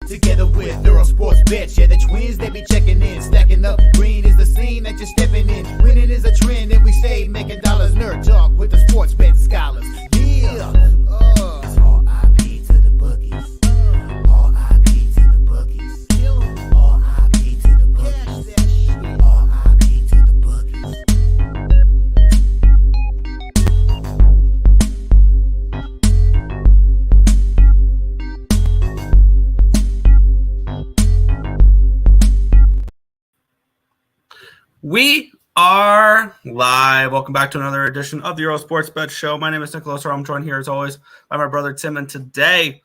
Together with Earle Sports Bets, yeah, the twins, they be checking in, stacking up. Green is the scene that you're stepping in. Winning is a trend, and we stay making dollars. Nerd talk with the sports bet scholars. Yeah, it's R.I.P. to the bookies. R.I.P. to the bookies. R.I.P. to the bookies. R.I.P. to the bookies. We are live. Welcome back to another edition of the Earle Sports Bet Show. My name is Nicholas. I'm joined here as always by my brother Tim. And today,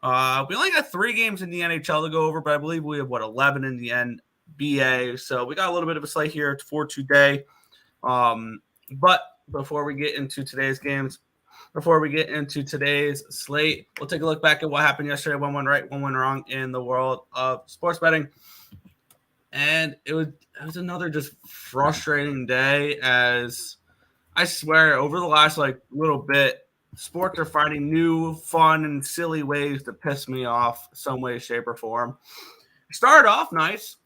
we only got 3 games in the NHL to go over, but I believe we have 11 in the NBA. So we got a little bit of a slate here for today. But before we get into today's games, before we get into today's slate, we'll take a look back at what happened yesterday. 1 went right, 1 went wrong in the world of sports betting. And it was another just frustrating day, as I swear over the last little bit, sports are finding new fun and silly ways to piss me off some way, shape, or form. Started off nice.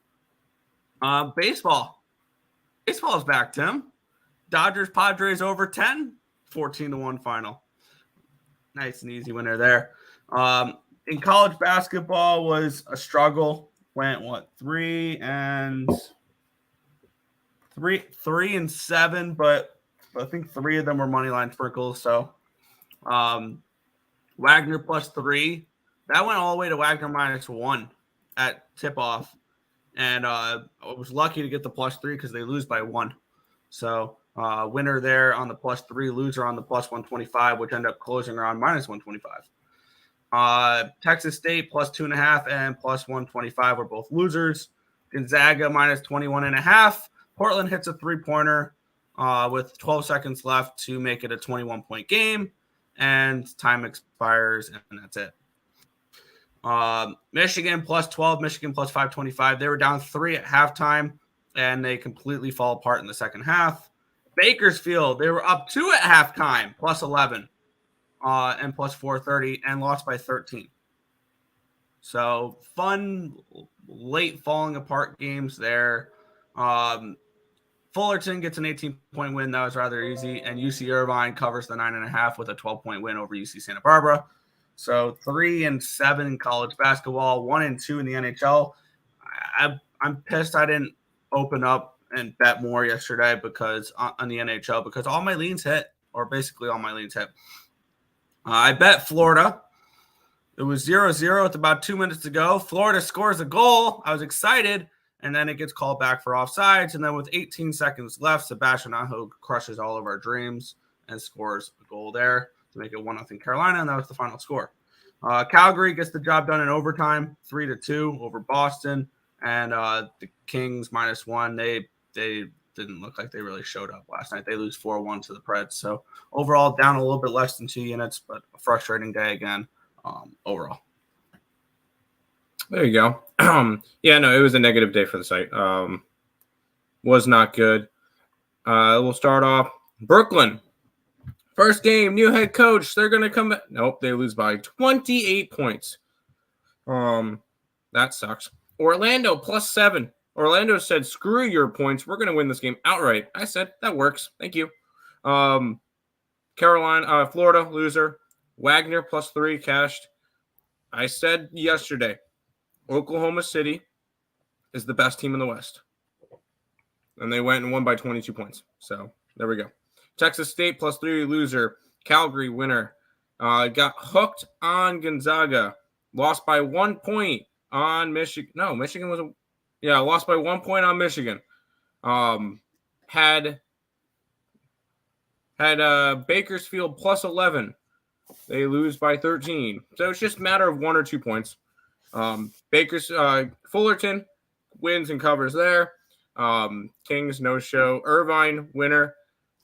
Baseball. Baseball is back, Tim. Dodgers Padres over 10, 14-1 final. Nice and easy winner there. In college basketball was a struggle. Went 3 and 7, but I think 3 of them were money line sprinkles. So Wagner +3, that went all the way to Wagner -1 at tip off, and I was lucky to get the +3 because they lose by 1. So winner there on the +3, loser on the +125, which ended up closing around -125. Texas State +2.5 and +125 were both losers. Gonzaga -21.5. Portland hits a 3-pointer with 12 seconds left to make it a 21-point game, and time expires, and that's it. Michigan +12, Michigan +525. They were down 3 at halftime, and they completely fall apart in the second half. Bakersfield, they were up 2 at halftime, +11. And +430, and lost by 13. So fun, late falling apart games there. Fullerton gets an 18-point win. That was rather easy. And UC Irvine covers the 9.5 with a 12-point win over UC Santa Barbara. So 3 and 7 in college basketball, 1 and 2 in the NHL. I'm pissed I didn't open up and bet more yesterday because on the NHL, because all my leans hit, or basically all my leans hit. I bet Florida. It was 0-0 with about 2 minutes to go. Florida scores a goal. I was excited, and then it gets called back for offsides. And then with 18 seconds left, Sebastian Aho crushes all of our dreams and scores a goal there to make it 1-0 Carolina, and that was the final score. Calgary gets the job done in overtime, 3-2 over Boston, and the Kings -1. They didn't look like they really showed up last night. They lose 4-1 to the Preds. So overall, down a little bit less than 2 units, but a frustrating day again overall. There you go. Yeah, no, it was a negative day for the site. Was not good. We'll start off. Brooklyn. First game, new head coach. They're going to come back. Nope, they lose by 28 points. That sucks. Orlando +7. Orlando said, screw your points. We're going to win this game outright. I said, that works. Thank you. Florida, loser. Wagner +3 cashed. I said yesterday, Oklahoma City is the best team in the West. And they went and won by 22 points. So there we go. Texas State +3, loser. Calgary, winner. Got hooked on Gonzaga. Lost by 1 point on Michigan. No, Michigan was lost by 1 point on Michigan. Had Bakersfield +11. They lose by 13. So it's just a matter of 1 or 2 points. Fullerton wins and covers there. Kings no show. Irvine winner.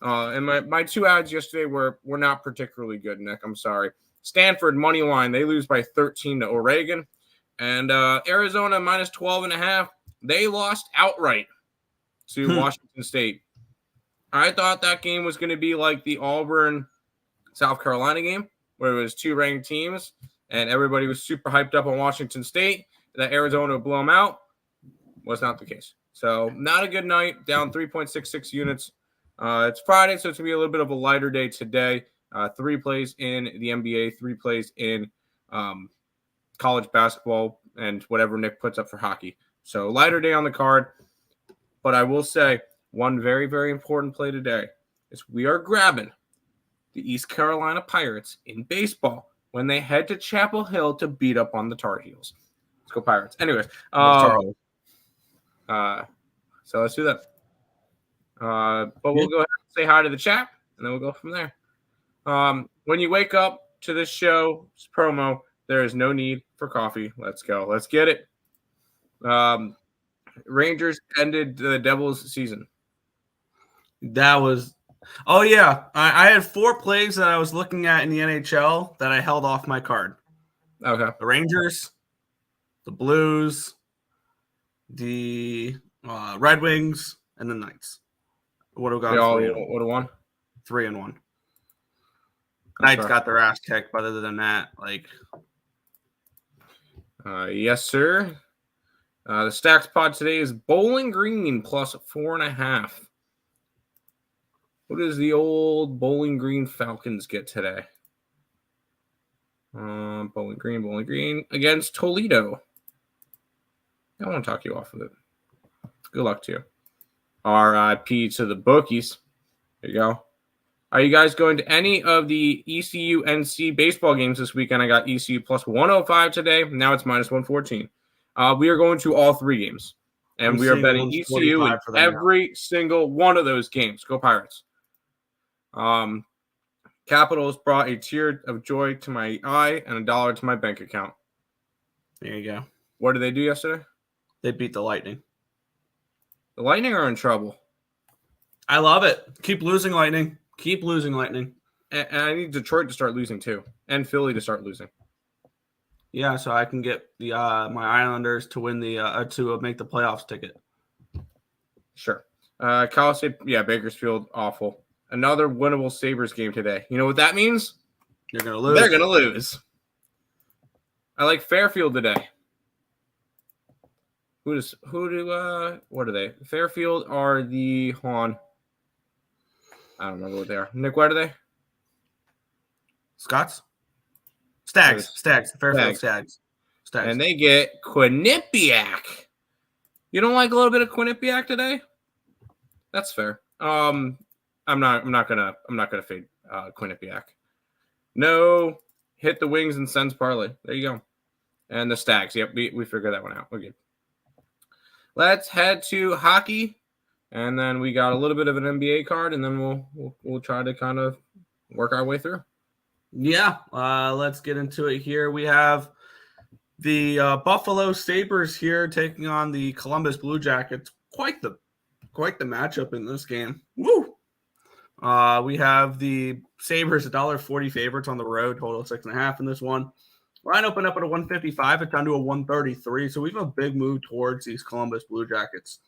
And my 2 odds yesterday were not particularly good, Nick. I'm sorry. Stanford money line. They lose by 13 to Oregon. And Arizona -12.5. They lost outright to Washington State. I thought that game was going to be like the Auburn-South Carolina game, where it was 2 ranked teams. and everybody was super hyped up on Washington State that Arizona would blow them out. Was not the case. So not a good night, down 3.66 units. It's Friday, so it's going to be a little bit of a lighter day today. 3 plays in the NBA, 3 plays in college basketball, and whatever Nick puts up for hockey. So lighter day on the card. But I will say one very, very important play today is we are grabbing the East Carolina Pirates in baseball when they head to Chapel Hill to beat up on the Tar Heels. Let's go Pirates. Anyways, so let's do that. But we'll go ahead and say hi to the chat, and then we'll go from there. When you wake up to this show's promo, there is no need for coffee. Let's go. Let's get it. Rangers ended the Devils' season. That was – oh, yeah. I had 4 plays that I was looking at in the NHL that I held off my card. Okay. The Rangers, the Blues, the Red Wings, and the Knights. Would have gone 3-1. 3-1. Knights got their ass kicked, but other than that, like yes, sir. The Stacks pod today is Bowling Green plus 4.5. What does the old Bowling Green Falcons get today? Bowling Green against Toledo. I want to talk you off of it. Good luck to you. RIP to the bookies. There you go. Are you guys going to any of the ECU NC baseball games this weekend? I got ECU plus 105 today. Now it's minus 114. We are going to all 3 games. And we are betting ECU in every single one of those games. Go Pirates. Capitals brought a tear of joy to my eye and $1 to my bank account. There you go. What did they do yesterday? They beat the Lightning. The Lightning are in trouble. I love it. Keep losing, Lightning. Keep losing, Lightning. And I need Detroit to start losing too, and Philly to start losing. Yeah, so I can get the my Islanders to win the to make the playoffs ticket. Sure. Cal State, Bakersfield, awful. Another winnable Sabres game today. You know what that means? They're gonna lose. They're gonna lose. I like Fairfield today. What are they? Fairfield are the I don't remember what they are. Nick, what are they? Scots? Stags. Fairfield Stags. And they get Quinnipiac. You don't like a little bit of Quinnipiac today? That's fair. I'm not gonna fade Quinnipiac. No, hit the Wings and Sens parlay. There you go. And the Stags. Yep, we figured that one out. We're good. Let's head to hockey, and then we got a little bit of an NBA card, and then we'll try to kind of work our way through. Yeah, let's get into it here. We have the Buffalo Sabres here taking on the Columbus Blue Jackets. Quite the matchup in this game. Woo! We have the Sabres $1.40 favorites on the road, total 6.5 in this one. Line opened up at a 155. It's down to a 133. So we have a big move towards these Columbus Blue Jackets.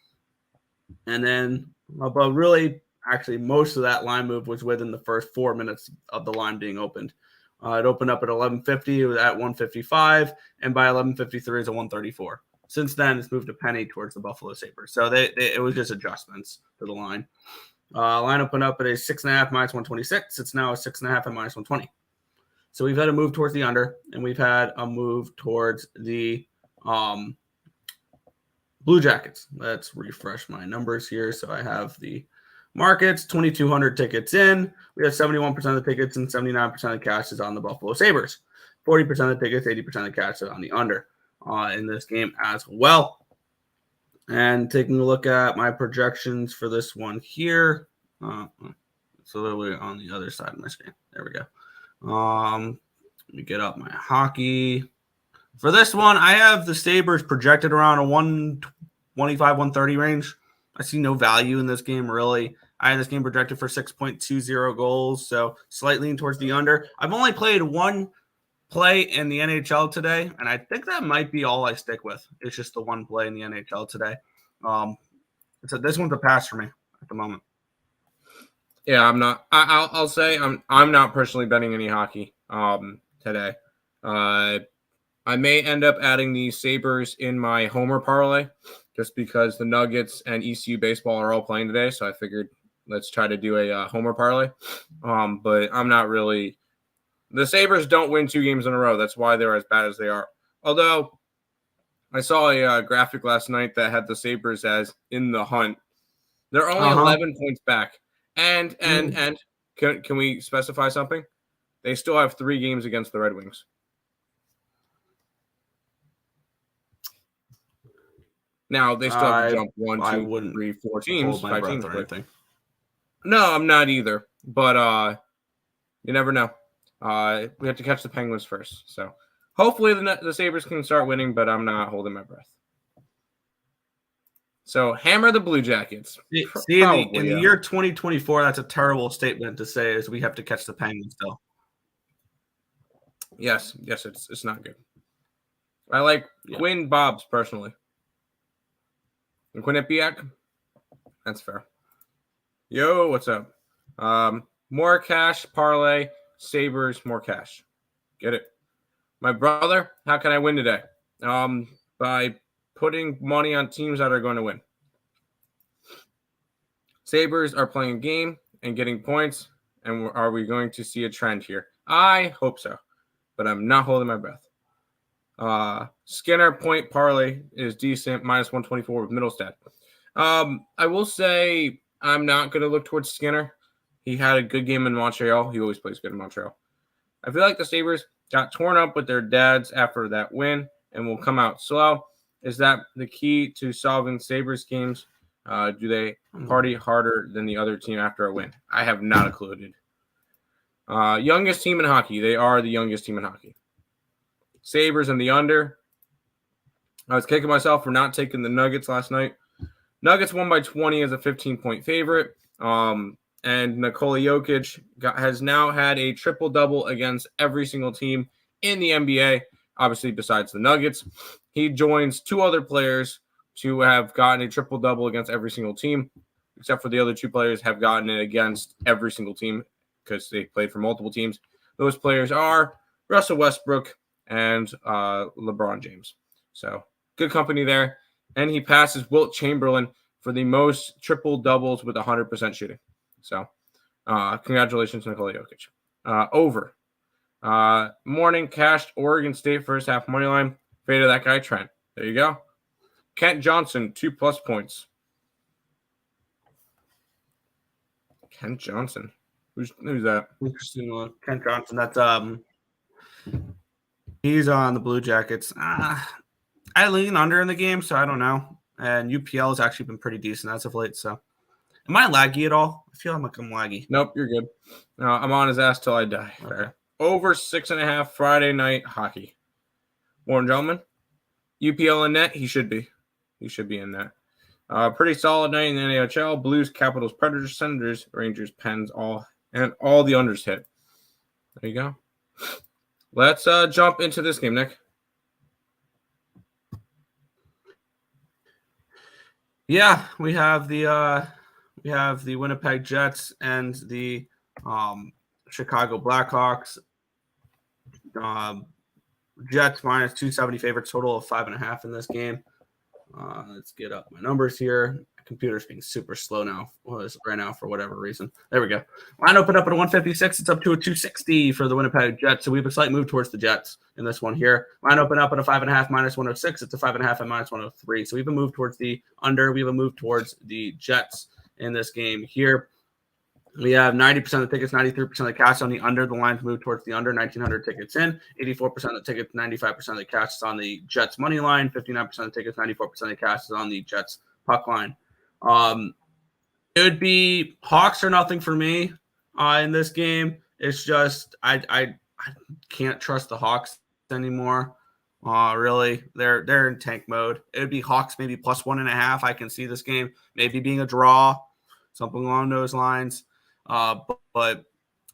And then, but really, actually, most of that line move was within the first 4 minutes of the line being opened. It opened up at 11:50. It was at 155. And by 11:53, it's a 134. Since then, it's moved a penny towards the Buffalo Sabres. So it was just adjustments to the line. Line opened up at a 6.5 minus 126. It's now a 6.5 and minus 120. So we've had a move towards the under, and we've had a move towards the Blue Jackets. Let's refresh my numbers here. So I have the markets, 2,200 tickets in. We have 71% of the tickets and 79% of the cash is on the Buffalo Sabres. 40% of the tickets, 80% of the cash is on the under in this game as well. And taking a look at my projections for this one here. So literally on the other side of my screen. There we go. Let me get up my hockey. For this one, I have the Sabres projected around a 125, 130 range. I see no value in this game, really. I had this game projected for 6.20 goals, so slightly lean towards the under. I've only played one play in the NHL today, and I think that might be all I stick with. It's just the one play in the NHL today. This one's a pass for me at the moment. Yeah, I'm not. I'll say I'm not personally betting any hockey today. I may end up adding the Sabres in my homer parlay just because the Nuggets and ECU baseball are all playing today. So I figured let's try to do a homer parlay. But I'm not really – the Sabres don't win 2 games in a row. That's why they're as bad as they are. Although I saw a graphic last night that had the Sabres as in the hunt. They're only 11 points back. And can we specify something? They still have 3 games against the Red Wings. Now they still have to jump 1, 2, 3, 4 teams, 5 teams. Or anything. No, I'm not either. But you never know. We have to catch the Penguins first. So hopefully the Sabres can start winning, but I'm not holding my breath. So hammer the Blue Jackets. See, in the year 2024, that's a terrible statement to say, is we have to catch the Penguins still. Yes, it's not good. I like Quinn Bobs personally. And Quinnipiac, that's fair. Yo, what's up? More cash, parlay, Sabres, more cash. Get it? My brother, how can I win today? By putting money on teams that are going to win. Sabres are playing a game and getting points, and are we going to see a trend here? I hope so, but I'm not holding my breath. Skinner point parlay is decent, minus 124 with Middlestad. I will say I'm not going to look towards Skinner. He had a good game in Montreal. He always plays good in Montreal. I feel like the Sabres got torn up with their dads after that win and will come out slow. Is that the key to solving Sabres games? Do they party harder than the other team after a win? I have not a clue, dude. Youngest team in hockey. They are the youngest team in hockey. Sabres and the under. I was kicking myself for not taking the Nuggets last night. Nuggets won by 20 as a 15-point favorite. And Nikola Jokic has now had a triple-double against every single team in the NBA, obviously besides the Nuggets. He joins 2 other players to have gotten a triple-double against every single team, except for the other 2 players have gotten it against every single team because they played for multiple teams. Those players are Russell Westbrook and LeBron James. So good company there. And he passes Wilt Chamberlain for the most triple doubles with 100% shooting. So congratulations, Nikola Jokic. Over. Morning cashed Oregon State first half money line. Faded that guy Trent. There you go. Kent Johnson, 2+ points. Kent Johnson. Who's that? Interesting one. Kent Johnson. That's he's on the Blue Jackets. I lean under in the game, so I don't know. And UPL has actually been pretty decent as of late. So, am I laggy at all? I feel like I'm laggy. Nope, you're good. I'm on his ass till I die. Okay. Over 6.5 Friday night hockey. Warren gentlemen, UPL in net. He should be. He should be in net. Pretty solid night in the NHL. Blues, Capitals, Predators, Senators, Rangers, Pens, all the unders hit. There you go. Let's jump into this game, Nick. Yeah, we have the Winnipeg Jets and the Chicago Blackhawks. Jets minus 270 favorites, total of 5.5 in this game. Let's get up my numbers here. Computer's being super slow now right now for whatever reason. There we go. Line opened up at a 156. It's up to a 260 for the Winnipeg Jets. So we have a slight move towards the Jets in this one here. Line opened up at a 5.5 minus 106. It's a 5.5 and minus 103. So we have a move towards the under. We have a move towards the Jets in this game here. We have 90% of the tickets, 93% of the cash on the under. The lines move towards the under. 1,900 tickets in. 84% of the tickets, 95% of the cash is on the Jets money line. 59% of the tickets, 94% of the cash is on the Jets puck line. It would be Hawks or nothing for me in this game. It's just I can't trust the Hawks anymore. Really, they're in tank mode. It would be Hawks maybe plus 1.5. I can see this game maybe being a draw, something along those lines. But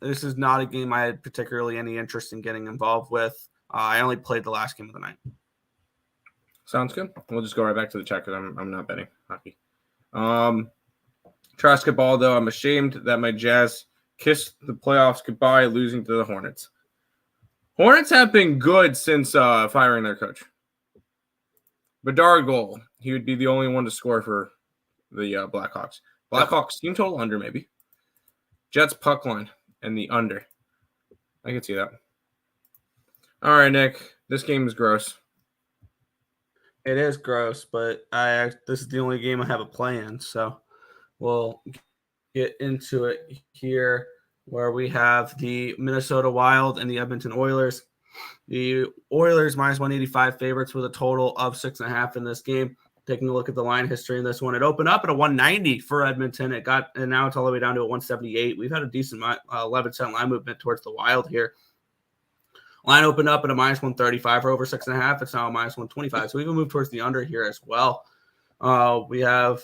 this is not a game I had particularly any interest in getting involved with. I only played the last game of the night. Sounds good. We'll just go right back to the chat because I'm not betting hockey. Basketball, though, I'm ashamed that my Jazz kissed the playoffs goodbye, losing to the Hornets. Hornets have been good since firing their coach. Bedard goal. He would be the only one to score for the Blackhawks. Blackhawks team total under, maybe. Jets puck line and the under. I can see that. All right, Nick. This game is gross. It is gross, but this is the only game I have a play in, so we'll get into it here, where we have the Minnesota Wild and the Edmonton Oilers. The Oilers minus 185 favorites with a total of 6.5 in this game. Taking a look at the line history in this one, it opened up at a 190 for Edmonton. And now it's all the way down to a 178. We've had a decent 11-cent line movement towards the Wild here. Line opened up at a minus 135 for over 6.5. It's now a minus 125. So we even moved towards the under here as well. We have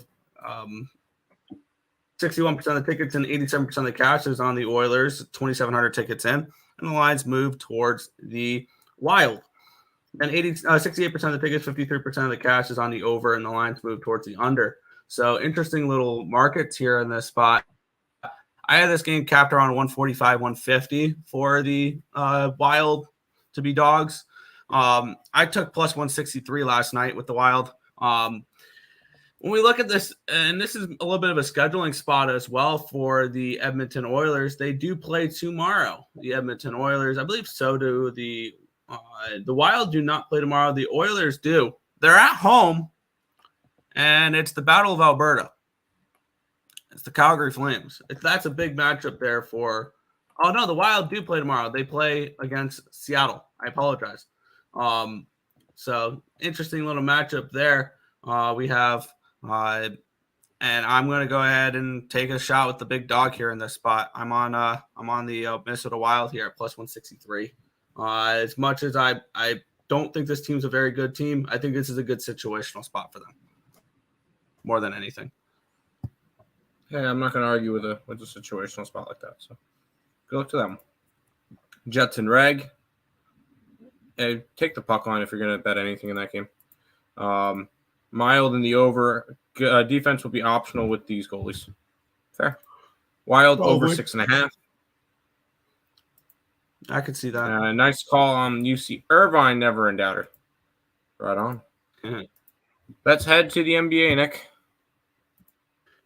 61% of the tickets and 87% of the cash is on the Oilers, 2,700 tickets in. And the lines move towards the Wild. And 68% of the tickets, 53% of the cash is on the over, and the lines move towards the under. So interesting little markets here in this spot. I had this game capped around 145, 150 for the Wild to be dogs. I took plus 163 last night with the Wild. When we look at this, and this is a little bit of a scheduling spot as well for the Edmonton Oilers, they do play tomorrow. The Edmonton Oilers, I believe so do the Wild do not play tomorrow. The Oilers do. They're at home, and it's the Battle of Alberta. It's the Calgary Flames. That's a big matchup there for – oh, no, the Wild do play tomorrow. They play against Seattle. I apologize. So interesting little matchup there. We have and I'm going to go ahead and take a shot with the big dog here in this spot. I'm on the Minnesota Wild here at plus 163. As much as I don't think this team's a very good team, I think this is a good situational spot for them more than anything. Yeah, I'm not going to argue with a situational spot like that. So go to them. Jets and Reg. And take the puck line if you're going to bet anything in that game. Mild in the over. Defense will be optional with these goalies. Fair. Wild over 6.5. I could see that. Nice call on UC Irvine, never in doubter. Right on. Mm-hmm. Let's head to the NBA, Nick.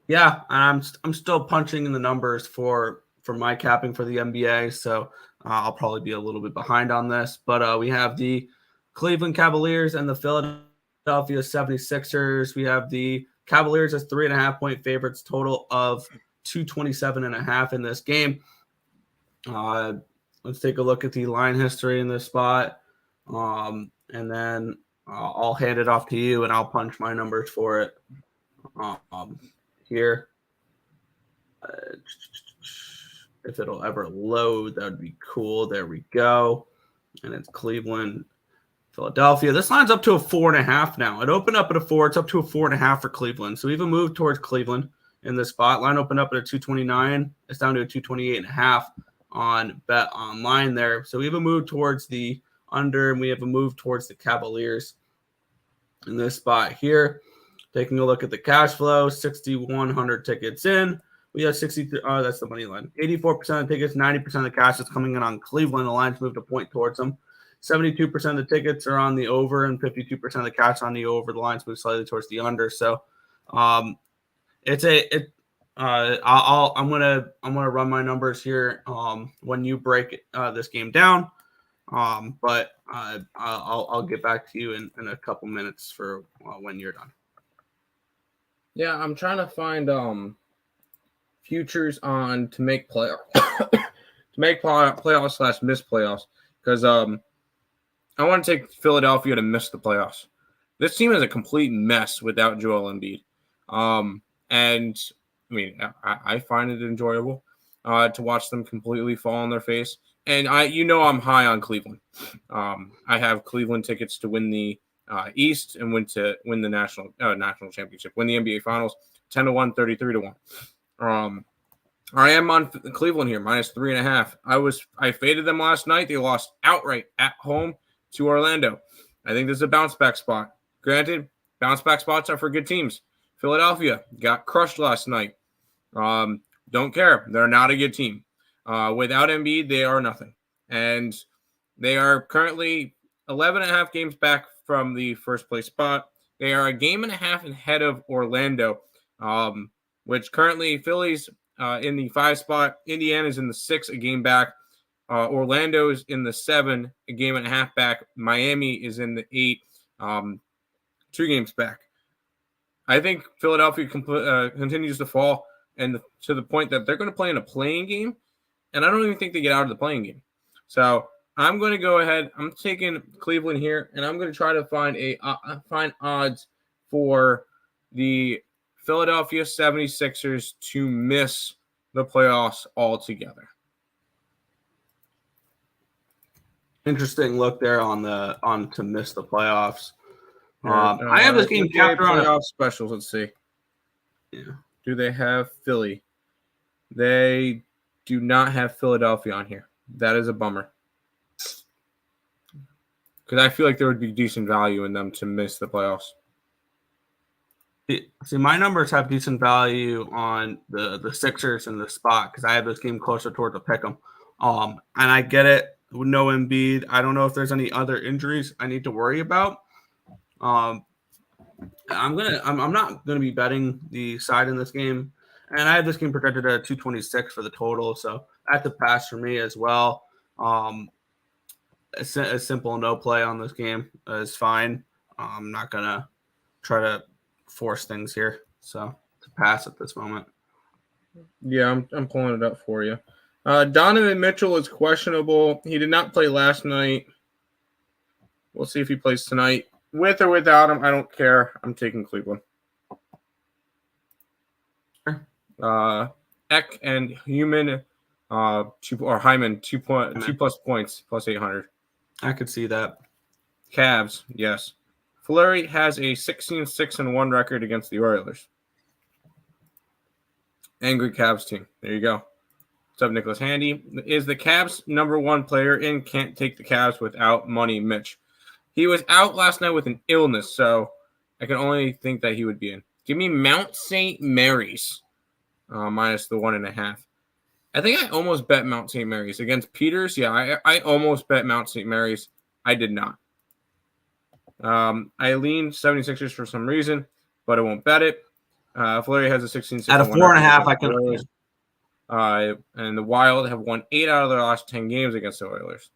Yeah, I'm still punching in the numbers for my capping for the NBA, so I'll probably be a little bit behind on this. But we have the Cleveland Cavaliers and the Philadelphia 76ers. We have the Cavaliers as 3.5-point favorites, total of 227.5 in this game. Let's take a look at the line history in this spot. And then I'll hand it off to you, and I'll punch my numbers for it here. If it'll ever load, that would be cool. There we go. And it's Cleveland, Philadelphia. This line's up to a 4.5 now. It opened up at a 4. It's up to a 4.5 for Cleveland. So we even moved towards Cleveland in this spot. Line opened up at a 229. It's down to a 228.5 on Bet Online there. So we have a move towards the under, and we have a move towards the Cavaliers in this spot here. Taking a look at the cash flow, 6,100 tickets in. We have 63. Oh, that's the money line. 84% of the tickets, 90% of the cash is coming in on Cleveland. The line's moved a point towards them. 72% of the tickets are on the over, and 52% of the cash on the over. The line's moved slightly towards the under. So, I'm gonna run my numbers here when you break this game down. But I'll get back to you in a couple minutes for when you're done. Yeah, I'm trying to find futures on to make playoffs / miss playoffs, because I want to take Philadelphia to miss the playoffs. This team is a complete mess without Joel Embiid. And I mean, I find it enjoyable to watch them completely fall on their face. And I'm high on Cleveland. I have Cleveland tickets to win the East and win the national championship, win the NBA Finals, 10-1, 33-1. I am on Cleveland here, minus 3.5. I faded them last night. They lost outright at home to Orlando. I think this is a bounce back spot. Granted, bounce back spots are for good teams. Philadelphia got crushed last night. Don't care. They're not a good team. Without Embiid, they are nothing. And They are currently 11.5 games back from the first place spot. They are a game and a half ahead of Orlando, which currently Philly's in the 5 spot. Indiana's in the 6, a game back. Orlando's in the 7, a game and a half back. Miami is in the 8, 2 games back. I think Philadelphia continues to fall, and to the point that they're going to play in a playing game, and I don't even think they get out of the playing game. So I'm going to go ahead. I'm taking Cleveland here, and I'm going to try to find odds for the Philadelphia 76ers to miss the playoffs altogether. Interesting look there on to miss the playoffs. I have this game captured on playoff specials. Let's see. Yeah. Do they have Philly? They do not have Philadelphia on here. That is a bummer. Because I feel like there would be decent value in them to miss the playoffs. See, my numbers have decent value on the Sixers in the spot because I have this game closer towards the pick'em. And I get it with no Embiid. I don't know if there's any other injuries I need to worry about. I'm not gonna be betting the side in this game, and I have this game projected at 226 for the total, so that's a pass for me as well. A simple no play on this game is fine. I'm not gonna try to force things here, so it's a pass at this moment. Yeah, I'm pulling it up for you. Donovan Mitchell is questionable. He did not play last night. We'll see if he plays tonight. With or without him, I don't care. I'm taking Cleveland. Eck and Hyman, Hyman, 2 plus points, plus 800. I could see that. Cavs, yes. Fleury has a 16-6-1 record against the Oilers. Angry Cavs team. There you go. What's up, Nicholas Handy? Is the Cavs number 1 player in? Can't take the Cavs without money, Mitch. He was out last night with an illness, so I can only think that he would be in. Give me Mount St. Mary's minus the 1.5. I think I almost bet Mount St. Mary's against Peters. Yeah, I almost bet Mount St. Mary's. I did not. I leaned 76ers for some reason, but I won't bet it. Fleury has a 16-6. At a 4.5, I can. And the Wild have won 8 out of their last 10 games against the Oilers.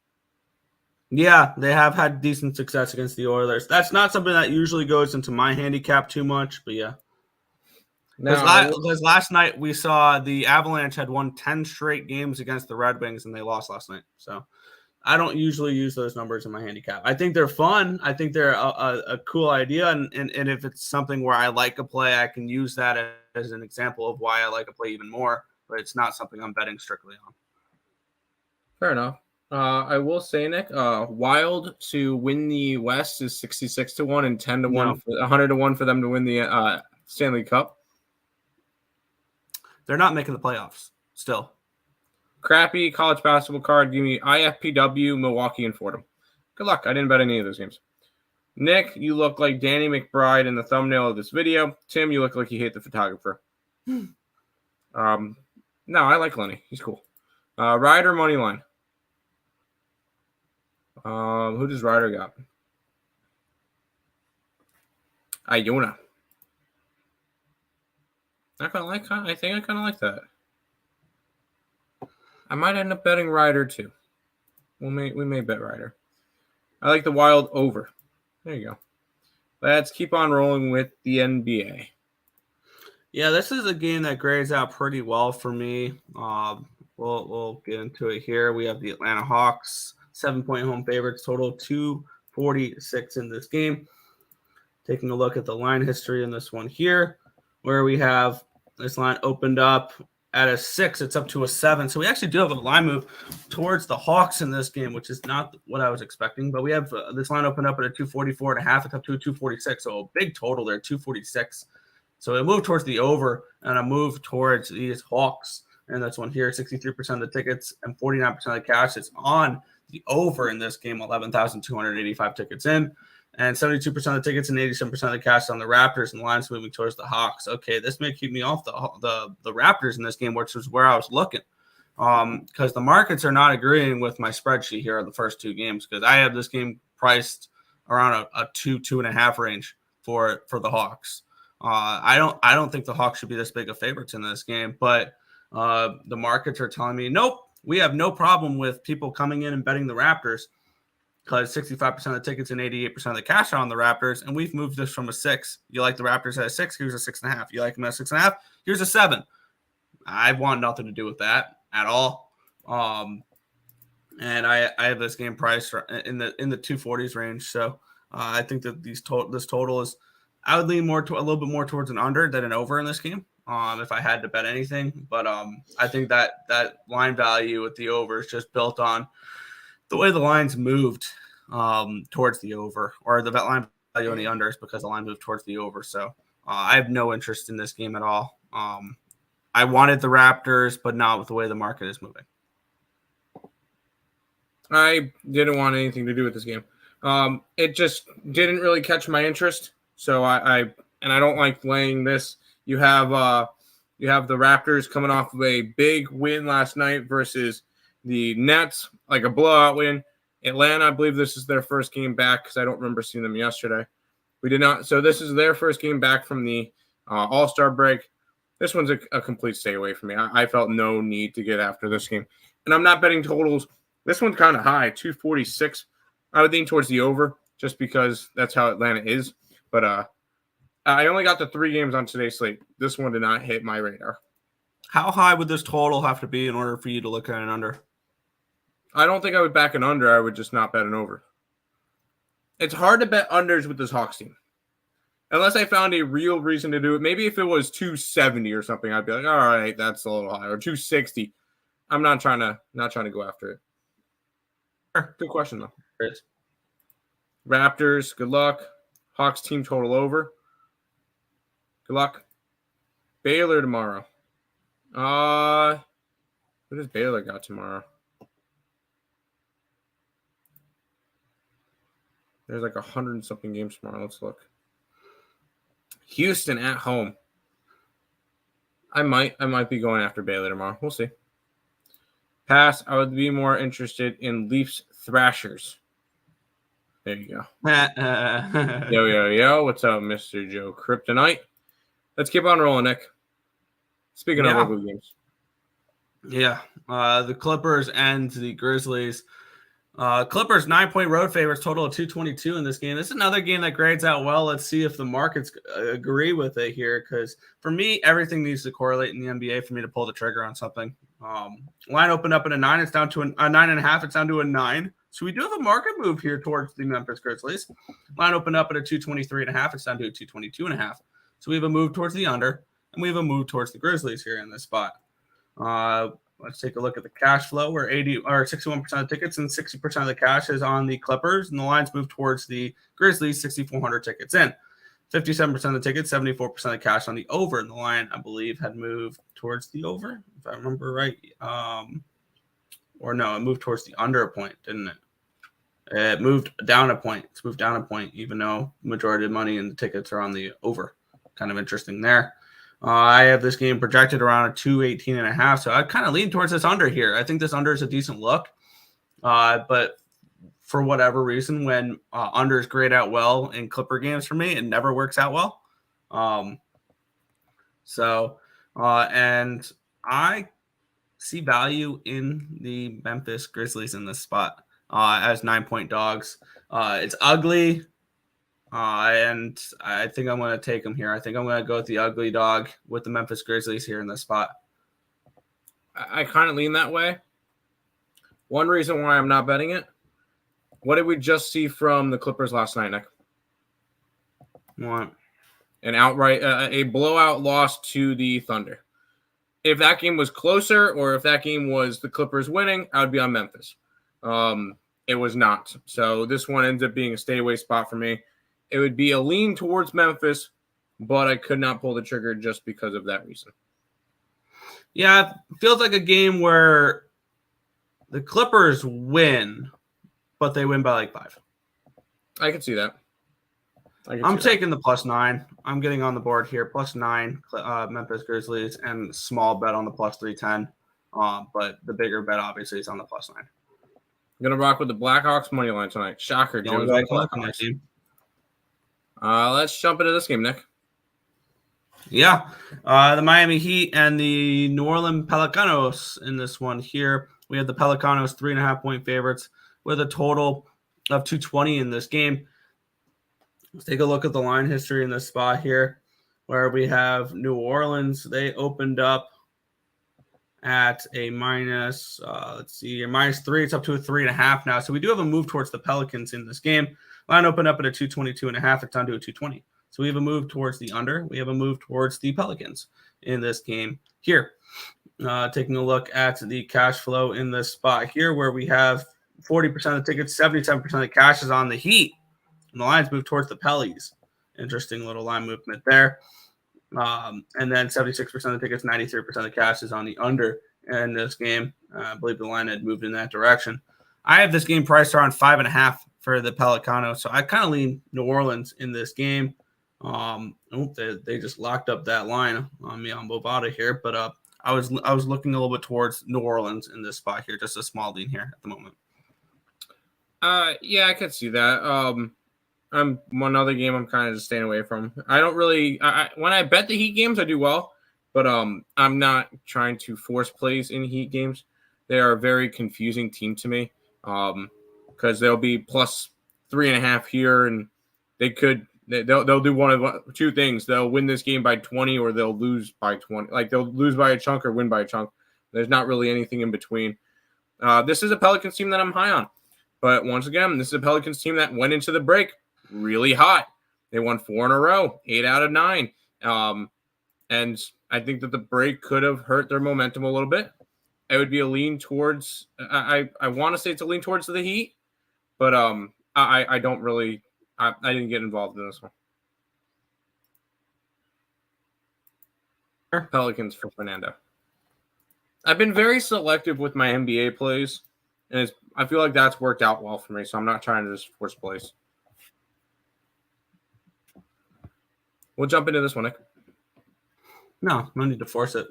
Yeah, they have had decent success against the Oilers. That's not something that usually goes into my handicap too much, but yeah. Because last night we saw the Avalanche had won 10 straight games against the Red Wings, and they lost last night. So I don't usually use those numbers in my handicap. I think they're fun. I think they're a cool idea, and if it's something where I like a play, I can use that as an example of why I like a play even more, but it's not something I'm betting strictly on. Fair enough. I will say, Nick, Wild to win the West is 66-1 and 10-1, 100-1 for them to win the Stanley Cup. They're not making the playoffs still. Crappy college basketball card. Give me IFPW, Milwaukee, and Fordham. Good luck. I didn't bet any of those games. Nick, you look like Danny McBride in the thumbnail of this video. Tim, you look like you hate the photographer. No, I like Lenny. He's cool. Ryder money line. Who does Ryder got? Iona. I think I kind of like that. I might end up betting Ryder too. We may bet Ryder. I like the Wild over. There you go. Let's keep on rolling with the NBA. Yeah, this is a game that grades out pretty well for me. We'll get into it here. We have the Atlanta Hawks, 7-point home favorites, total 246 in this game. Taking a look at the line history in this one here, where we have this line opened up at a 6, it's up to a 7. So we actually do have a line move towards the Hawks in this game, which is not what I was expecting. But we have this line opened up at a 244.5. It's up to a 246. So a big total there, 246. So a move towards the over and a move towards these Hawks. And that's one here, 63% of the tickets and 49% of the cash. It's on the over in this game, 11,285 tickets in. And 72% of the tickets and 87% of the cash on the Raptors, and the line's moving towards the Hawks. Okay, this may keep me off the Raptors in this game, which is where I was looking. because the markets are not agreeing with my spreadsheet here on the first two games, because I have this game priced around a 2.5 range for the Hawks. I don't think the Hawks should be this big of favorites in this game, but the markets are telling me, nope, we have no problem with people coming in and betting the Raptors, because 65% of the tickets and 88% of the cash are on the Raptors, and we've moved this from a 6. You like the Raptors at a 6? Here's a 6.5. You like them at a 6.5? Here's a 7. I want nothing to do with that at all. And I have this game priced in the 240s range. So I think that this total is, I would lean a little bit more towards an under than an over in this game, if I had to bet anything. But I think that line value with the over is just built on the way the lines moved towards the over, or the bet line value on the under is because the line moved towards the over. So I have no interest in this game at all. I wanted the Raptors, but not with the way the market is moving. I didn't want anything to do with this game. It just didn't really catch my interest. So I don't like laying this. You have the Raptors coming off of a big win last night versus the Nets, like a blowout win. Atlanta, I believe this is their first game back, because I don't remember seeing them yesterday. We did not. So this is their first game back from the All-Star break. This one's a complete stay away from me. I felt no need to get after this game. And I'm not betting totals. This one's kind of high, 246. I would lean towards the over just because that's how Atlanta is. But I only got the 3 games on today's slate. This one did not hit my radar. How high would this total have to be in order for you to look at an under? I don't think I would back an under. I would just not bet an over. It's hard to bet unders with this Hawks team. Unless I found a real reason to do it. Maybe if it was 270 or something, I'd be like, all right, that's a little high. Or 260. I'm not trying to go after it. Good question, though. Chris. Raptors, good luck. Hawks team total over. Good luck. Baylor tomorrow. What does Baylor got tomorrow? There's like 100-something games tomorrow. Let's look. Houston at home. I might be going after Baylor tomorrow. We'll see. Pass. I would be more interested in Leafs Thrashers. There you go. Yo. What's up, Mr. Joe Kryptonite? Let's keep on rolling, Nick. Speaking of ugly games. Yeah. The Clippers and the Grizzlies. Clippers 9-point road favorites, total of 222 in this game. This is another game that grades out well. Let's see if the markets agree with it here, because for me, everything needs to correlate in the NBA for me to pull the trigger on something. Line opened up at a 9. It's down to a 9.5. It's down to a 9. So we do have a market move here towards the Memphis Grizzlies. Line opened up at a 223.5. It's down to a 222.5. So we have a move towards the under, and we have a move towards the Grizzlies here in this spot. Let's take a look at the cash flow, where 61% of tickets and 60% of the cash is on the Clippers, and the lines move towards the Grizzlies, 6,400 tickets in. 57% of the tickets, 74% of the cash on the over, and the line, I believe, had moved towards the over, if I remember right. Or no, it moved towards the under a point, didn't it? It moved down a point. It's moved down a point, even though the majority of money and the tickets are on the over. Kind of interesting there. I have this game projected around a 218.5, so I kind of lean towards this under here. I think this under is a decent look, but for whatever reason, when unders grade out well in Clipper games for me, it never works out well. And I see value in the Memphis Grizzlies in this spot as 9-point dogs. It's ugly. And I think I'm going to take them here. I think I'm going to go with the ugly dog with the Memphis Grizzlies here in this spot. I kind of lean that way. One reason why I'm not betting it. What did we just see from the Clippers last night, Nick? What? An outright, a blowout loss to the Thunder. If that game was closer, or if that game was the Clippers winning, I would be on Memphis. It was not. So this one ends up being a stay away spot for me. It would be a lean towards Memphis, but I could not pull the trigger just because of that reason. Yeah, it feels like a game where the Clippers win, but they win by like 5. I can see that. I'm taking the +9. I'm getting on the board here. +9, Memphis Grizzlies, and small bet on the +310. But the bigger bet obviously is on the +9. I'm gonna rock with the Blackhawks money line tonight. Shocker, The only Joe's way I on can look on that Blackhawks. team. Let's jump into this game, Nick. Yeah, the Miami Heat and the New Orleans Pelicanos in this one here. We have the Pelicanos 3.5-point favorites with a total of 220 in this game. Let's take a look at the line history in this spot here, where we have New Orleans. They opened up at a minus, -3. It's up to a 3.5 now. So we do have a move towards the Pelicans in this game. Line opened up at a 222.5. It's down to a 220. So we have a move towards the under. We have a move towards the Pelicans in this game here. Taking a look at the cash flow in this spot here, where we have 40% of the tickets, 77% of the cash is on the Heat. And the lines move towards the Parleys. Interesting little line movement there. And then 76% of the tickets, 93% of the cash is on the under in this game. I believe the line had moved in that direction. I have this game priced around 5.5 for the Pelicanos. So I kind of lean New Orleans in this game. They just locked up that line on me on Bovada here, but I was looking a little bit towards New Orleans in this spot here, just a small lean here at the moment. Yeah, I could see that. I'm one other game I'm kind of just staying away from. I don't really when I bet the Heat games, I do well, but I'm not trying to force plays in Heat games. They are a very confusing team to me, because they'll be +3.5 here, and they'll do one of two things. They'll win this game by 20, or they'll lose by 20. Like, they'll lose by a chunk or win by a chunk. There's not really anything in between. This is a Pelicans team that I'm high on, but once again, this is a Pelicans team that went into the break really hot. They won 4 in a row, 8 out of 9. And I think that the break could have hurt their momentum a little bit. It would be a lean towards, I want to say it's a lean towards the Heat, but I don't really, I didn't get involved in this one. Pelicans for Fernando. I've been very selective with my NBA plays, and I feel like that's worked out well for me, so I'm not trying to just force plays. We'll jump into this one, Nick. No need to force it.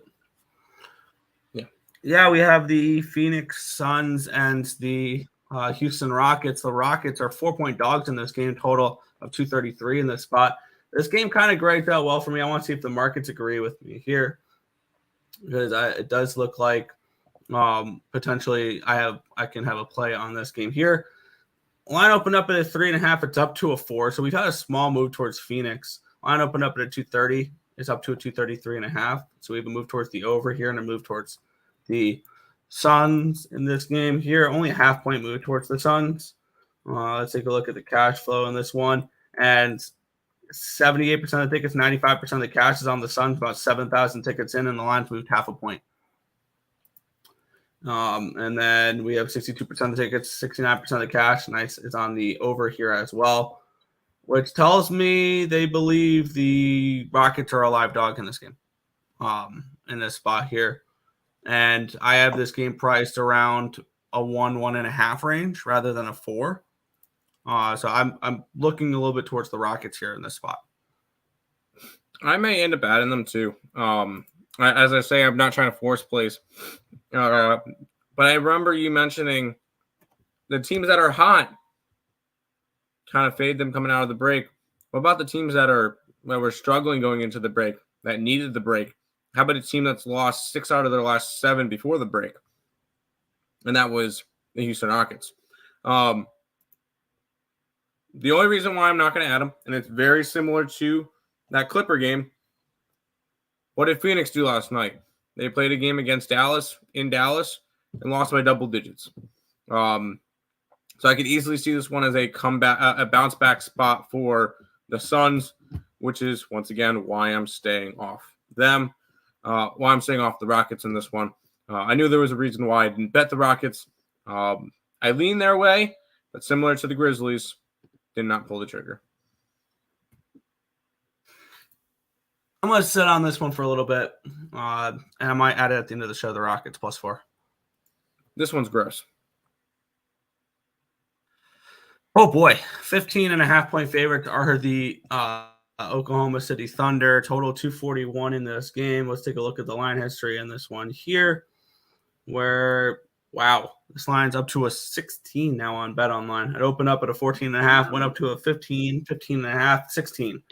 Yeah, we have the Phoenix Suns and the Houston Rockets. The Rockets are 4-point dogs in this game, total of 233 in this spot. This game kind of grades out well for me. I want to see if the markets agree with me here, because it does look like potentially I can have a play on this game here. Line opened up at a 3.5. It's up to a 4. So we've had a small move towards Phoenix. Line opened up at a 230. It's up to a 233.5. So we have a move towards the over here and a move towards the Suns in this game here. Only a half-point move towards the Suns. Let's take a look at the cash flow in this one. And 78% of the tickets, 95% of the cash is on the Suns. About 7,000 tickets in, and the line's moved half a point. And then we have 62% of the tickets, 69% of the cash. Nice is on the over here as well, which tells me they believe the Rockets are a live dog in this game, in this spot here. And I have this game priced around a 1.5 range rather than a 4. So I'm looking a little bit towards the Rockets here in this spot. I may end up adding them too. As I say, I'm not trying to force plays. But I remember you mentioning the teams that are hot, kind of fade them coming out of the break. What about the teams that were struggling going into the break, that needed the break? How about a team that's lost 6 out of their last 7 before the break? And that was the Houston Rockets. The only reason why I'm not going to add them, and it's very similar to that Clipper game. What did Phoenix do last night? They played a game against Dallas in Dallas and lost by double digits. So I could easily see this one as a comeback, a bounce back spot for the Suns, which is once again why I'm staying off them. Why I'm staying off the Rockets in this one. I knew there was a reason why I didn't bet the Rockets. I lean their way, but similar to the Grizzlies, did not pull the trigger. I'm going to sit on this one for a little bit, and I might add it at the end of the show, the Rockets +4. This one's gross. Oh, boy. 15.5-point favorites are the Oklahoma City Thunder. Total 241 in this game. Let's take a look at the line history in this one here. where, wow, this line's up to a 16 now on Bet Online. It opened up at a 14.5, went up to a 15, 15.5, 16.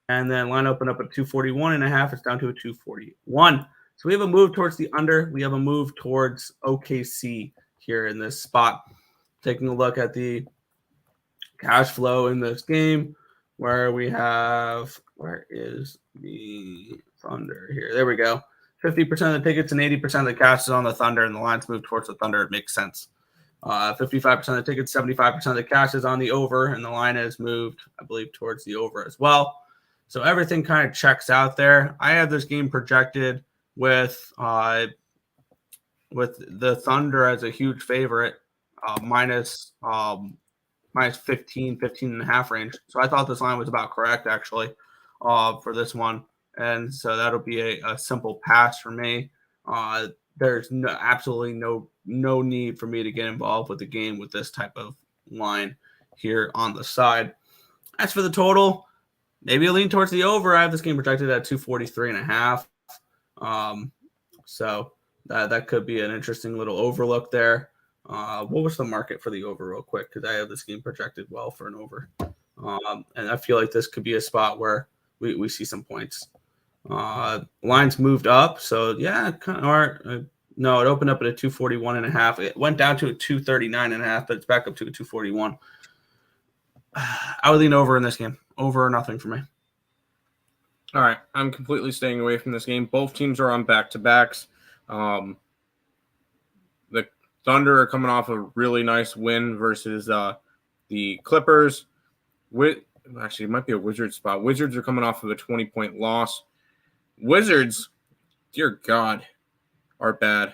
And then line opened up at 241.5. It's down to a 241. So we have a move towards the under. We have a move towards OKC here in this spot. Taking a look at the cash flow in this game, where we have, where is the Thunder here? There we go. 50% of the tickets and 80% of the cash is on the Thunder, and the lines move towards the Thunder. It makes sense. 55% of the tickets, 75% of the cash is on the over, and the line has moved, I believe, towards the over as well. So everything kind of checks out there. I have this game projected with the Thunder as a huge favorite, minus 15, 15.5 range. So I thought this line was about correct, actually, for this one. And so that'll be a simple pass for me. There's absolutely no need for me to get involved with the game with this type of line here on the side. As for the total, maybe a lean towards the over. I have this game projected at 243.5. So that could be an interesting little overlook there. What was the market for the over real quick? Because I have this game projected well for an over. And I feel like this could be a spot where we see some points. Lines moved up. So, yeah, no, it opened up at a 241.5. It went down to a 239.5, but it's back up to a 241. I would lean over in this game. Over or nothing for me. All right. I'm completely staying away from this game. Both teams are on back-to-backs. The Thunder are coming off a really nice win versus the Clippers. Actually, it might be a Wizards spot. Wizards are coming off of a 20-point loss. Wizards, dear God, are bad.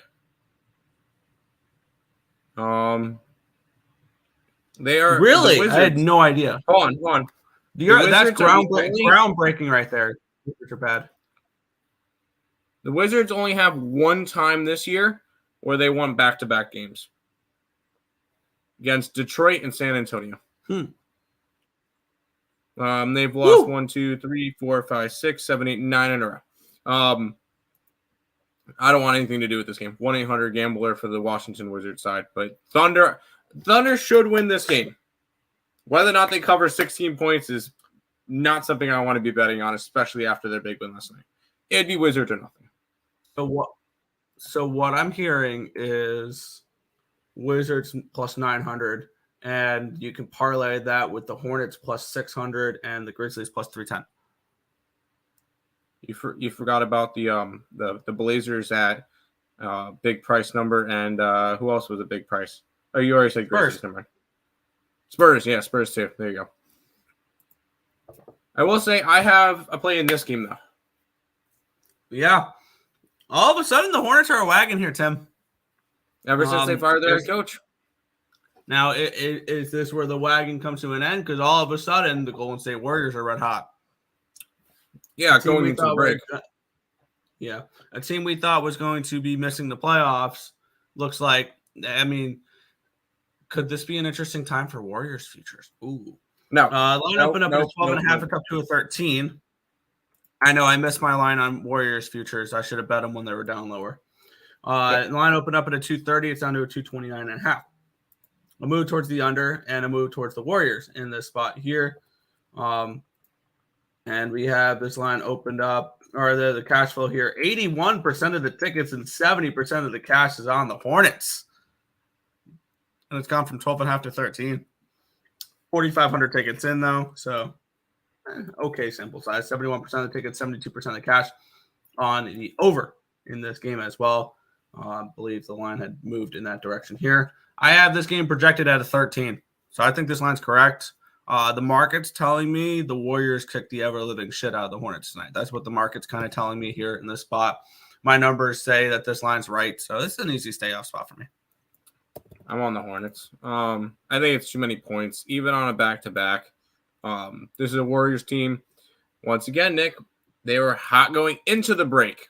They are really. I had no idea. Hold on. That's groundbreaking right there. The Wizards are bad. The Wizards only have one time this year where they won back-to-back games against Detroit and San Antonio. They've lost 1, 2, 3, 4, 5, 6, 7, 8, 9 in a row. I don't want anything to do with this game. 1-800-GAMBLER for the Washington Wizards side. But Thunder should win this game. Whether or not they cover 16 points is not something I want to be betting on, especially after their big win last night. It'd be Wizards or nothing. So what I'm hearing is Wizards plus 900, and you can parlay that with the Hornets plus 600 and the Grizzlies plus 310. You forgot about the Blazers at big price number, and who else was a big price? Oh, you already said Grizzlies number. Spurs, yeah, Spurs too. There you go. I will say I have a play in this game though. Yeah. All of a sudden, the Hornets are a wagon here, Tim. Ever since they fired their head coach. Now, is this where the wagon comes to an end? Because all of a sudden, the Golden State Warriors are red hot. Yeah, going into the break. A team we thought was going to be missing the playoffs looks like, I mean, could this be an interesting time for Warriors futures? Ooh. No. Line opened up at 12.5, it's up to a 13. I know I missed my line on Warriors futures. I should have bet them when they were down lower. Line opened up at a 230. It's down to a 229.5. A move towards the under and a move towards the Warriors in this spot here. And we have this line opened up, or the cash flow here. 81% of the tickets and 70% of the cash is on the Hornets. And it's gone from 12.5 to 13. 4,500 tickets in, though. So, okay, sample size. 71% of the tickets, 72% of the cash on the over in this game as well. I believe the line had moved in that direction here. I have this game projected at a 13. So I think this line's correct. The market's telling me the Warriors kicked the ever-living shit out of the Hornets tonight. That's what the market's kind of telling me here in this spot. My numbers say that this line's right. So this is an easy stay-off spot for me. I'm on the Hornets. I think it's too many points, even on a back-to-back. This is a Warriors team. Once again, Nick, they were hot going into the break.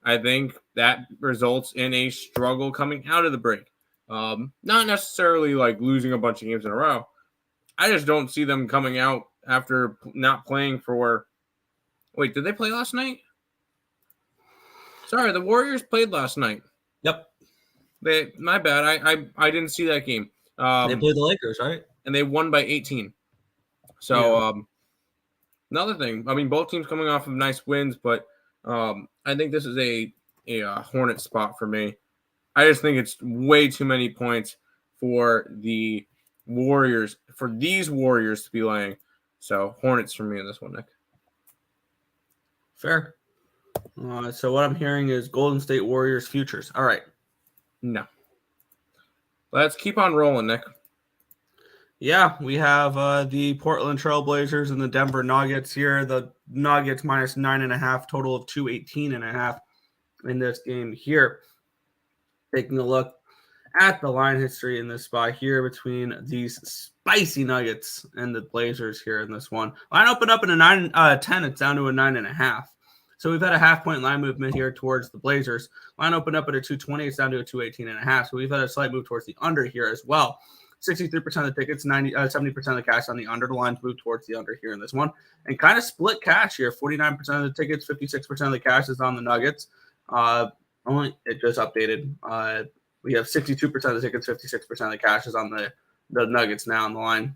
I think that results in a struggle coming out of the break. Not necessarily like losing a bunch of games in a row. I just don't see them coming out after not playing for – wait, did they play last night? Sorry, the Warriors played last night. Yep. My bad. I didn't see that game. They played the Lakers, right? And they won by 18. So another thing. I mean, both teams coming off of nice wins, but I think this is a Hornet spot for me. I just think it's way too many points for the Warriors, for these Warriors to be laying. So Hornets for me in this one, Nick. Fair. So what I'm hearing is Golden State Warriors futures. All right. No. Let's keep on rolling, Nick. Yeah, we have the Portland Trail Blazers and the Denver Nuggets here. The Nuggets minus 9.5, total of 218.5 in this game here. Taking a look at the line history in this spot here between these spicy Nuggets and the Blazers here in this one. Line opened up in a 10. It's down to a 9.5. So we've had a half-point line movement here towards the Blazers. Line opened up at a 220. It's down to a 218.5. So we've had a slight move towards the under here as well. 63% of the tickets, 70% of the cash on the under. The lines move towards the under here in this one. And kind of split cash here. 49% of the tickets, 56% of the cash is on the Nuggets. It just updated. We have 62% of the tickets, 56% of the cash is on the Nuggets now on the line.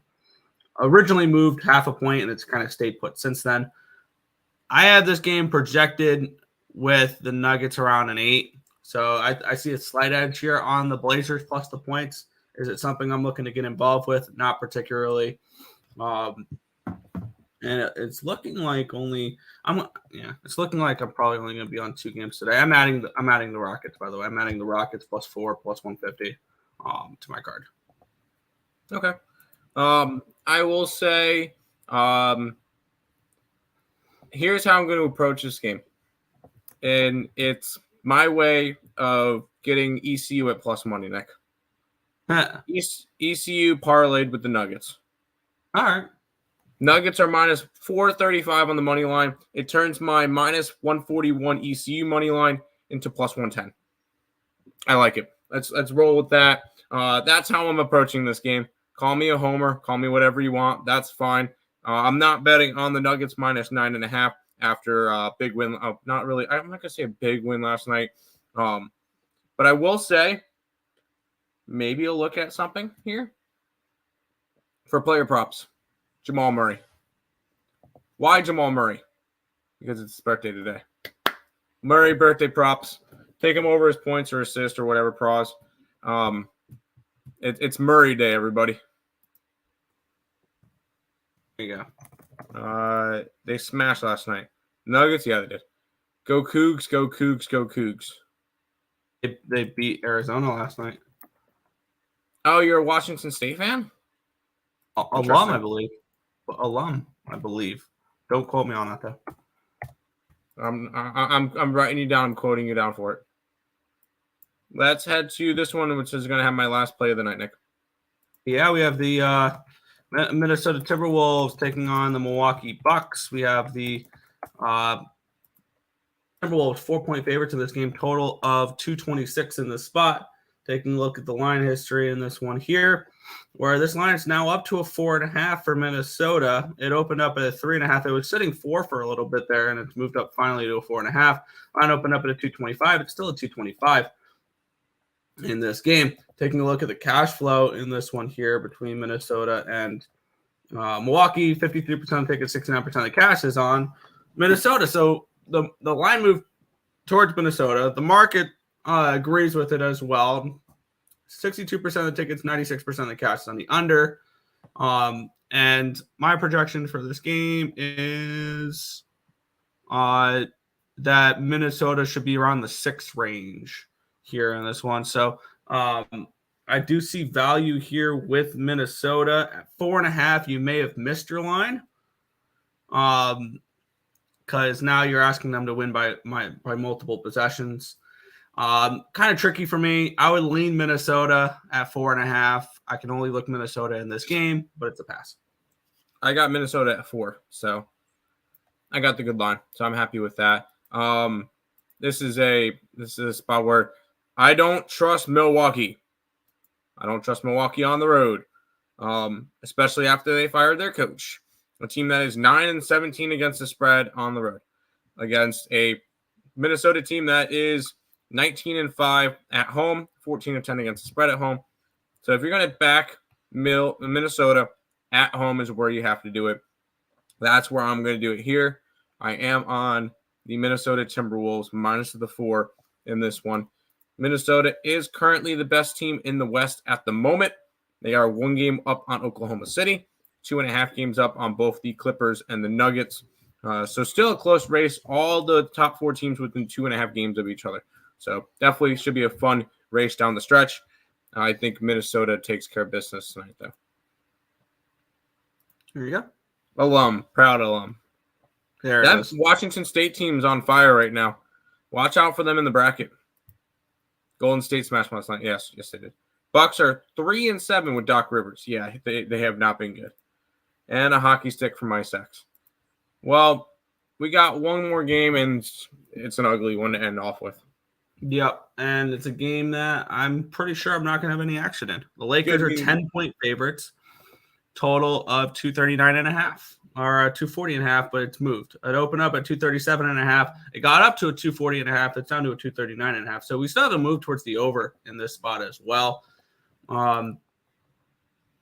Originally moved half a point, and it's kind of stayed put since then. I had this game projected with the Nuggets around an 8. So I see a slight edge here on the Blazers plus the points. Is it something I'm looking to get involved with? Not particularly. And it's looking like it's looking like I'm probably only going to be on 2 games today. I'm adding the Rockets, by the way. I'm adding the Rockets plus 4 plus 150 to my card. Okay. I will say here's how I'm going to approach this game. And it's my way of getting ECU at plus money, Nick. ECU parlayed with the Nuggets. All right. Nuggets are minus 435 on the money line. It turns my minus 141 ECU money line into plus 110. I like it. Let's roll with that. That's how I'm approaching this game. Call me a homer. Call me whatever you want. That's fine. I'm not betting on the Nuggets minus 9.5 after a big win. Not really. I'm not going to say a big win last night. But I will say maybe a look at something here for player props. Jamal Murray. Why Jamal Murray? Because it's his birthday today. Murray birthday props. Take him over his points or assist or whatever pros. It's Murray Day, everybody. There you go. They smashed last night. Nuggets, yeah, they did. Go Cougs, go Cougs, go Cougs. They beat Arizona last night. Oh, you're a Washington State fan? Alum, I believe. Alum, I believe. Don't quote me on that though. I'm writing you down. I'm quoting you down for it. Let's head to this one, which is going to have my last play of the night, Nick. Yeah, we have the Minnesota Timberwolves taking on the Milwaukee Bucks. We have the Timberwolves 4-point favorites in this game, total of 226 in this spot. Taking a look at the line history in this one here, where this line is now up to a 4.5 for Minnesota. It opened up at a 3.5. It was sitting 4 for a little bit there, and it's moved up finally to a 4.5. Line opened up at a 225. It's still a 225 in this game. Taking a look at the cash flow in this one here between Minnesota and Milwaukee, 53% of tickets, 69% of the cash is on Minnesota. So the line moved towards Minnesota. The market agrees with it as well. 62% of the tickets, 96% of the cash is on the under. And my projection for this game is that Minnesota should be around the 6 range here in this one. So I do see value here with Minnesota at 4.5. You may have missed your line. Because now you're asking them to win by multiple possessions. Kind of tricky for me. I would lean Minnesota at 4.5. I can only look Minnesota in this game, but it's a pass. I got Minnesota at 4, so I got the good line. So I'm happy with that. This is a spot where I don't trust Milwaukee. I don't trust Milwaukee on the road, especially after they fired their coach. A team that is 9-17 against the spread on the road against a Minnesota team that is 19-5 at home, 14-10 against the spread at home. So if you're going to back Minnesota at home is where you have to do it. That's where I'm going to do it here. I am on the Minnesota Timberwolves minus the 4 in this one. Minnesota is currently the best team in the West at the moment. They are 1 game up on Oklahoma City, 2.5 games up on both the Clippers and the Nuggets. So still a close race. All the top 4 teams within 2.5 games of each other. So definitely should be a fun race down the stretch. I think Minnesota takes care of business tonight, though. There you go. Proud alum. There it That is. Washington State team's on fire right now. Watch out for them in the bracket. Golden State smashed last night. Yes, they did. Bucks are 3-7 with Doc Rivers. Yeah, they have not been good. And a hockey stick from Ice X. Well, we got one more game, and it's an ugly one to end off with. Yep, and it's a game that I'm pretty sure I'm not going to have any action in. The Lakers are 10-point favorites, total of 239.5 or 240.5, but it's moved. It opened up at 237.5. It got up to a 240.5. It's down to a 239.5. So we still have a move towards the over in this spot as well.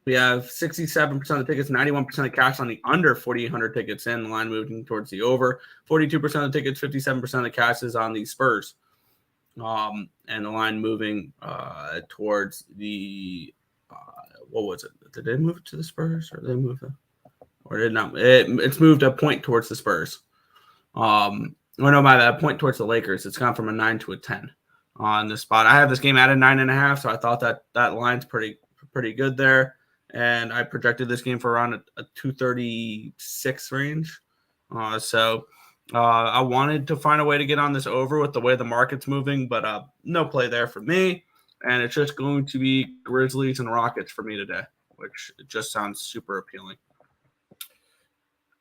We have 67% of the tickets, 91% of cash on the under 4,800 tickets in. The line moving towards the over. 42% of the tickets, 57% of the cash is on the Spurs. And the line moving towards the what was it? Did they move it to the Spurs, or did they move it, or did not? It's moved a point towards the Spurs. By that point towards the Lakers. It's gone from a 9 to a 10 on this spot. I have this game at a 9.5, so I thought that line's pretty good there, and I projected this game for around a 236 range. I wanted to find a way to get on this over with the way the market's moving, but no play there for me. And it's just going to be Grizzlies and Rockets for me today, which just sounds super appealing.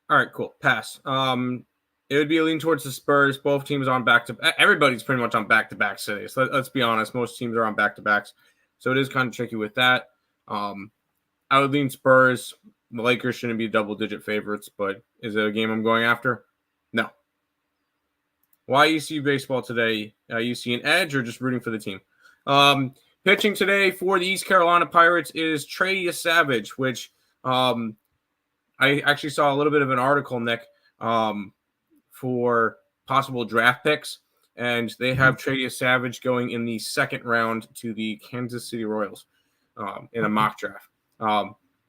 All right, cool. Pass. It would be a lean towards the Spurs. Both teams on back-to-back. Everybody's pretty much on back-to-backs today. So let's be honest. Most teams are on back-to-backs. So it is kind of tricky with that. I would lean Spurs. The Lakers shouldn't be double-digit favorites, but is it a game I'm going after? No. Why ECU baseball today? You see an edge or just rooting for the team? Pitching today for the East Carolina Pirates is Trey Savage, which I actually saw a little bit of an article, Nick, for possible draft picks, and they have Trey Savage going in the 2nd round to the Kansas City Royals in a mock draft.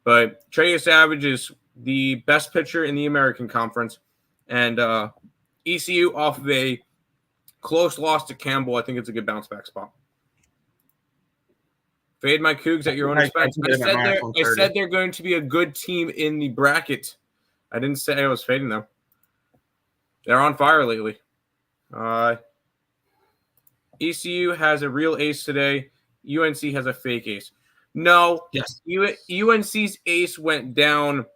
But Trey Savage is the best pitcher in the American Conference, and ECU off of a close loss to Campbell, I think it's a good bounce back spot. Fade my Cougs at your own expense. I said they're going to be a good team in the bracket. I didn't say I was fading them. They're on fire lately. ECU has a real ace today. UNC has a fake ace. No. Yes. UNC's ace went down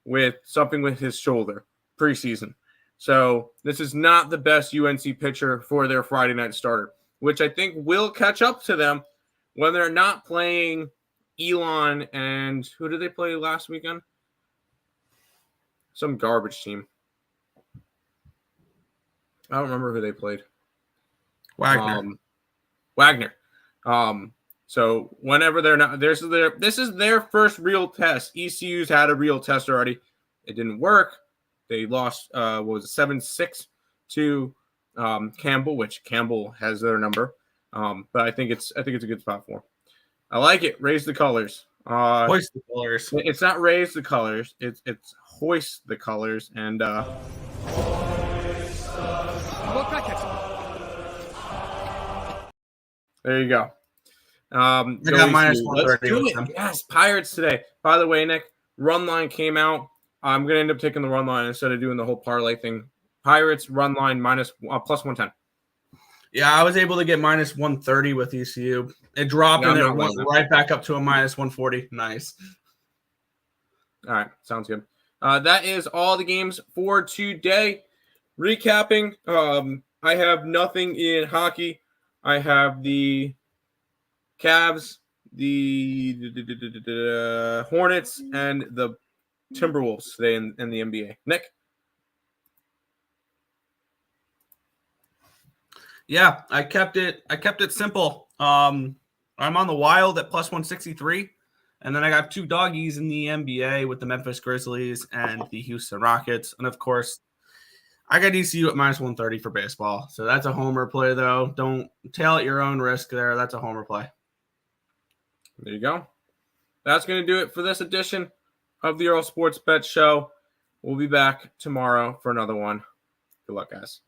with something with his shoulder preseason. So this is not the best UNC pitcher for their Friday night starter, which I think will catch up to them when they're not playing Elon and who did they play last weekend? Some garbage team. I don't remember who they played. Wagner. So whenever they're not, this is their first real test. ECU's had a real test already. It didn't work. They lost, 7-6 to Campbell, which Campbell has their number. But I think it's a good spot for them. I like it. Raise the colors. Hoist the colors. It's not raise the colors. It's hoist the colors. And there you go. I got minus 130. Yes, Pirates today. By the way, Nick, run line came out. I'm going to end up taking the run line instead of doing the whole parlay thing. Pirates run line plus 110. Yeah, I was able to get minus 130 with ECU. It dropped and it went right back up to a minus 140. Nice. All right, sounds good. That is all the games for today. Recapping, I have nothing in hockey. I have the Cavs, the Hornets, and the Timberwolves today in the NBA. Nick? Yeah, I kept it simple. I'm on the Wild at plus 163. And then I got 2 doggies in the NBA with the Memphis Grizzlies and the Houston Rockets. And of course, I got ECU at minus 130 for baseball. So that's a homer play, though. Don't tail at your own risk there. That's a homer play. There you go. That's going to do it for this edition of the Earle Sports Bet Show. We'll be back tomorrow for another one. Good luck, guys.